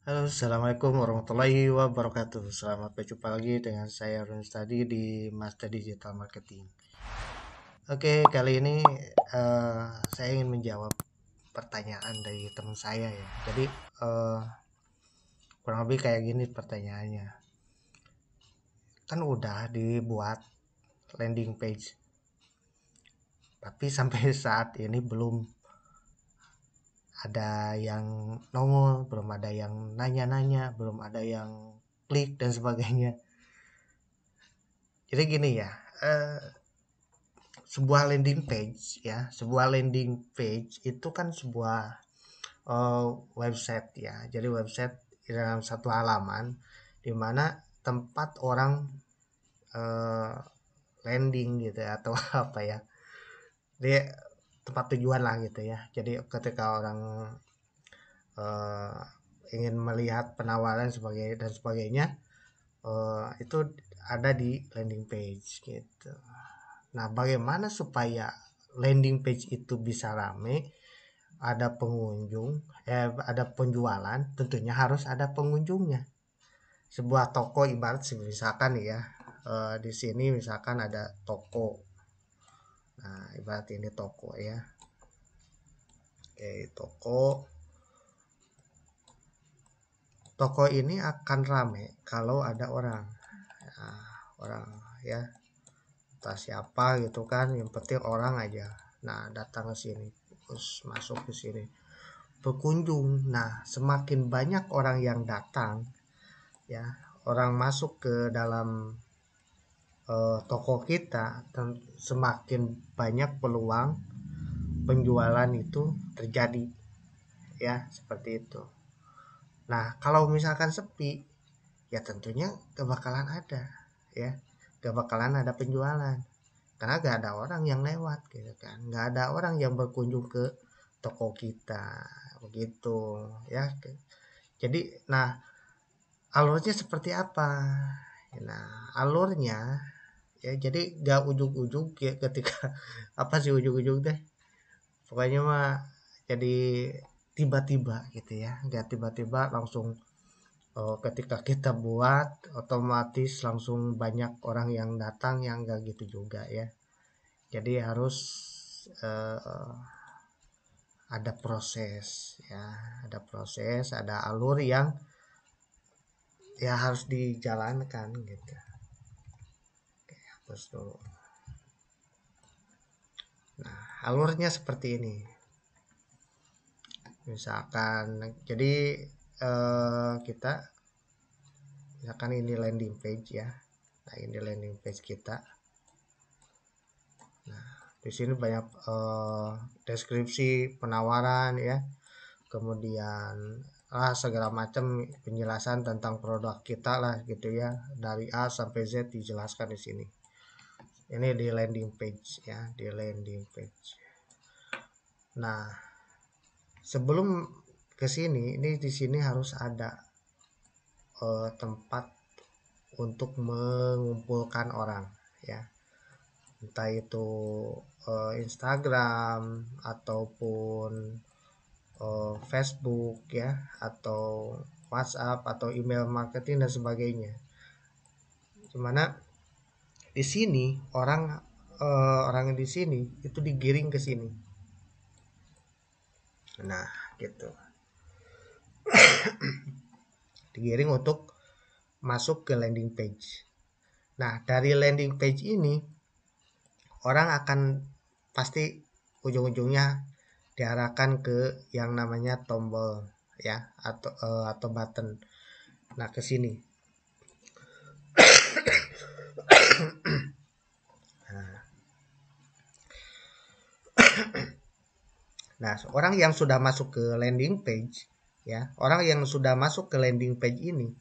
Halo, assalamualaikum warahmatullahi wabarakatuh. Selamat berjumpa lagi dengan saya Run Study di Master Digital Marketing. Oke, kali ini saya ingin menjawab pertanyaan dari teman saya ya. Jadi kurang lebih kayak gini pertanyaannya. Kan udah dibuat landing page, tapi sampai saat ini belum ada yang nongol, belum ada yang nanya-nanya, belum ada yang klik dan sebagainya. Jadi gini ya, sebuah landing page ya, sebuah landing page itu kan sebuah website ya. Jadi website dalam satu halaman di mana tempat orang uh, landing gitu ya, atau apa ya, dia tempat tujuan lah gitu ya. Jadi ketika orang uh, ingin melihat penawaran sebagai dan sebagainya, itu ada di landing page gitu. Nah, bagaimana supaya landing page itu bisa rame, ada pengunjung, ada penjualan, tentunya harus ada pengunjungnya. Sebuah toko ibarat misalkan ya, di sini misalkan ada toko. Nah, ibarat ini toko ya. Oke, toko. Toko ini akan rame kalau ada orang. Nah, orang ya, entah siapa gitu kan, yang penting orang aja. Nah, datang ke sini, terus masuk ke sini, berkunjung. Nah, semakin banyak orang yang datang ya, orang masuk ke dalam toko kita, semakin banyak peluang penjualan itu terjadi ya, seperti itu. Nah, kalau misalkan sepi ya tentunya gak bakalan ada ya, gak bakalan ada penjualan karena gak ada orang yang lewat gitu kan, gak ada orang yang berkunjung ke toko kita begitu ya. Jadi nah, alurnya seperti apa? Nah, alurnya ya, jadi gak ujuk-ujuk ya ketika apa sih ujuk-ujuk deh, pokoknya mah jadi tiba-tiba gitu ya, gak tiba-tiba langsung ketika kita buat otomatis langsung banyak orang yang datang, yang gak gitu juga ya. Jadi harus eh, ada proses ya, ada proses, ada alur yang ya harus dijalankan gitu. Oke, hapus dulu. Nah, alurnya seperti ini. Misalkan jadi kita misalkan ini landing page ya. Nah, ini landing page kita. Nah, di sini banyak deskripsi penawaran ya. Kemudian segala macam penjelasan tentang produk kita lah gitu ya. Dari A sampai Z dijelaskan di sini. Ini di landing page ya, di landing page. Nah, sebelum ke sini, ini di sini harus ada tempat untuk mengumpulkan orang ya, entah itu Instagram ataupun Facebook ya, atau WhatsApp atau email marketing dan sebagainya. Dimana di sini orang di sini itu digiring ke sini. Nah, gitu. Digiring untuk masuk ke landing page. Nah, dari landing page ini orang akan pasti ujung-ujungnya diarahkan ke yang namanya tombol ya, atau button. Nah, ke sini. Nah, orang yang sudah masuk ke landing page ya, orang yang sudah masuk ke landing page ini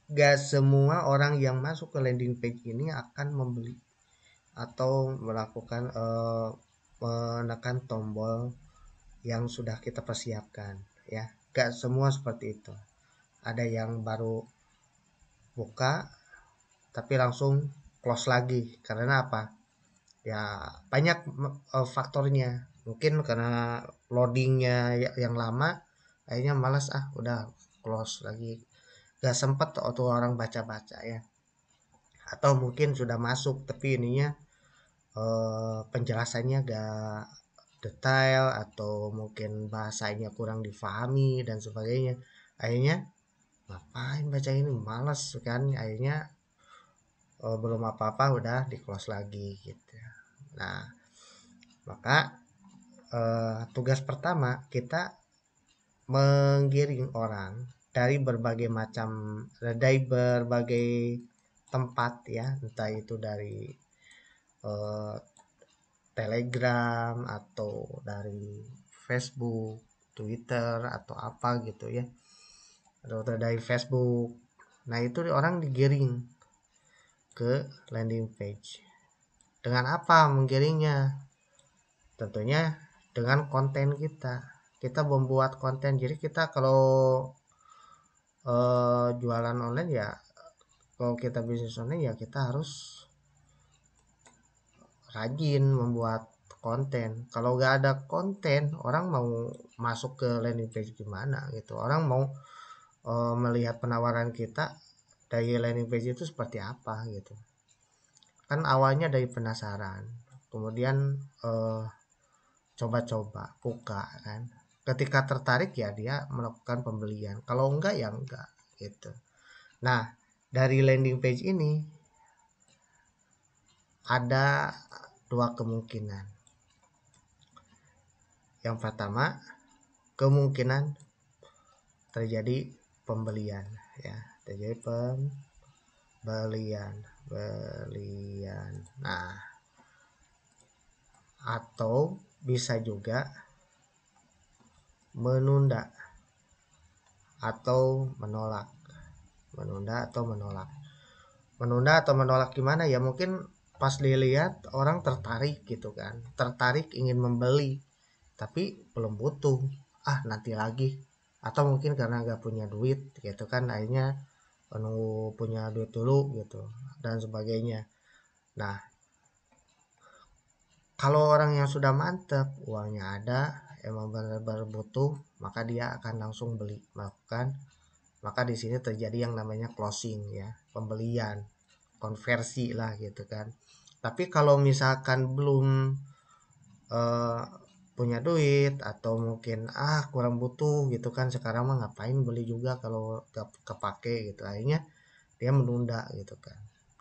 gak semua orang yang masuk ke landing page ini akan membeli atau melakukan menekan tombol yang sudah kita persiapkan ya. Gak semua seperti itu. Ada yang baru buka tapi langsung close lagi. Karena apa? Ya banyak faktornya, mungkin karena loadingnya yang lama, akhirnya malas, udah close lagi, gak sempet tuh orang baca-baca ya. Atau mungkin sudah masuk tapi ininya penjelasannya gak detail, atau mungkin bahasanya kurang difahami dan sebagainya, akhirnya ngapain baca ini, males kan, akhirnya belum apa-apa udah di close lagi gitu. Nah, maka tugas pertama kita menggiring orang dari berbagai tempat ya, entah itu dari eh, Telegram atau dari Facebook, Twitter atau apa gitu ya, atau dari Facebook. Nah, itu orang digiring ke landing page. Dengan apa menggiringnya? Tentunya dengan konten kita. Kita membuat konten. Jadi kita kalau jualan online ya, kalau kita bisnis online ya kita harus rajin membuat konten. Kalau nggak ada konten, orang mau masuk ke landing page gimana gitu. Orang mau melihat penawaran kita dari landing page itu seperti apa gitu. Kan awalnya dari penasaran, kemudian eh, coba-coba buka kan. Ketika tertarik ya dia melakukan pembelian. Kalau enggak ya enggak gitu. Nah, dari landing page ini ada dua kemungkinan. Yang pertama, kemungkinan terjadi pembelian ya, terjadi pembelian, belian. Nah, atau bisa juga menunda atau menolak. Menunda atau menolak. Menunda atau menolak gimana ya? Mungkin pas dilihat orang tertarik gitu kan, tertarik ingin membeli tapi belum butuh, nanti lagi, atau mungkin karena nggak punya duit gitu kan, akhirnya nunggu punya duit dulu gitu dan sebagainya. Nah, kalau orang yang sudah mantep, uangnya ada, emang benar-benar butuh, maka dia akan langsung beli, melakukan, maka di sini terjadi yang namanya closing ya, pembelian, konversi lah gitu kan. Tapi kalau misalkan belum eh, punya duit, atau mungkin kurang butuh gitu kan, sekarang mah ngapain beli juga kalau gak kepake gitu, akhirnya dia menunda gitu kan.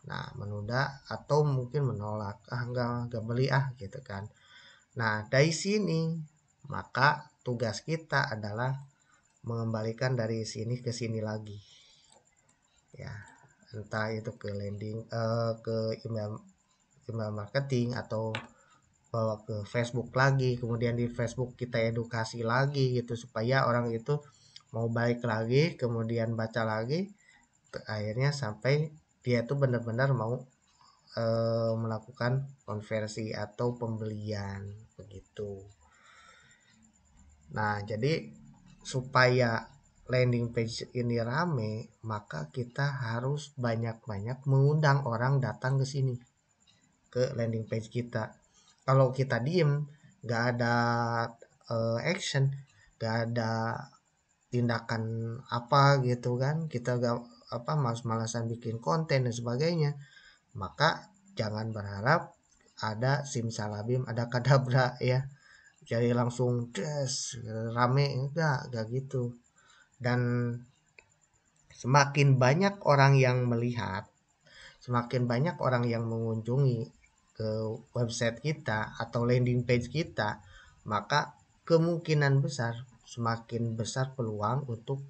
Nah, menunda atau mungkin menolak, enggak beli gitu kan. Nah, dari sini maka tugas kita adalah mengembalikan dari sini ke sini lagi ya, entah itu ke ke email email marketing, atau bawa ke Facebook lagi, kemudian di Facebook kita edukasi lagi gitu supaya orang itu mau balik lagi, kemudian baca lagi, akhirnya sampai dia tuh benar-benar mau melakukan konversi atau pembelian begitu. Nah, jadi supaya landing page ini rame, maka kita harus banyak-banyak mengundang orang datang ke sini, ke landing page kita. Kalau kita diem, nggak ada action, nggak ada tindakan apa gitu kan, kita nggak malas-malasan bikin konten dan sebagainya, maka jangan berharap ada simsalabim ada kadabra ya, jadi langsung des rame, enggak gitu. Dan semakin banyak orang yang melihat, semakin banyak orang yang mengunjungi ke website kita atau landing page kita, maka kemungkinan besar, semakin besar peluang untuk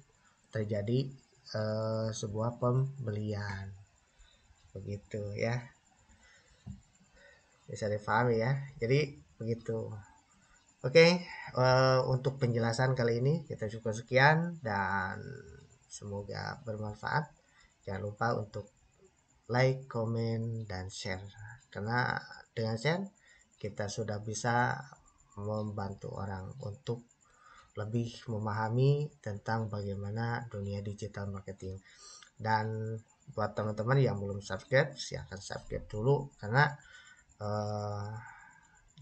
terjadi sebuah pembelian begitu ya, bisa dipahami ya. Jadi begitu. Oke, untuk penjelasan kali ini kita cukup sekian dan semoga bermanfaat. Jangan lupa untuk like, komen, dan share. Karena dengan share kita sudah bisa membantu orang untuk lebih memahami tentang bagaimana dunia digital marketing. Dan buat teman-teman yang belum subscribe, silahkan subscribe dulu, karena eh,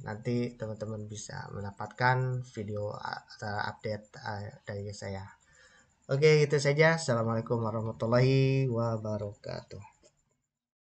nanti teman-teman bisa mendapatkan video atau update dari saya. Oke, itu saja. Assalamualaikum warahmatullahi wabarakatuh.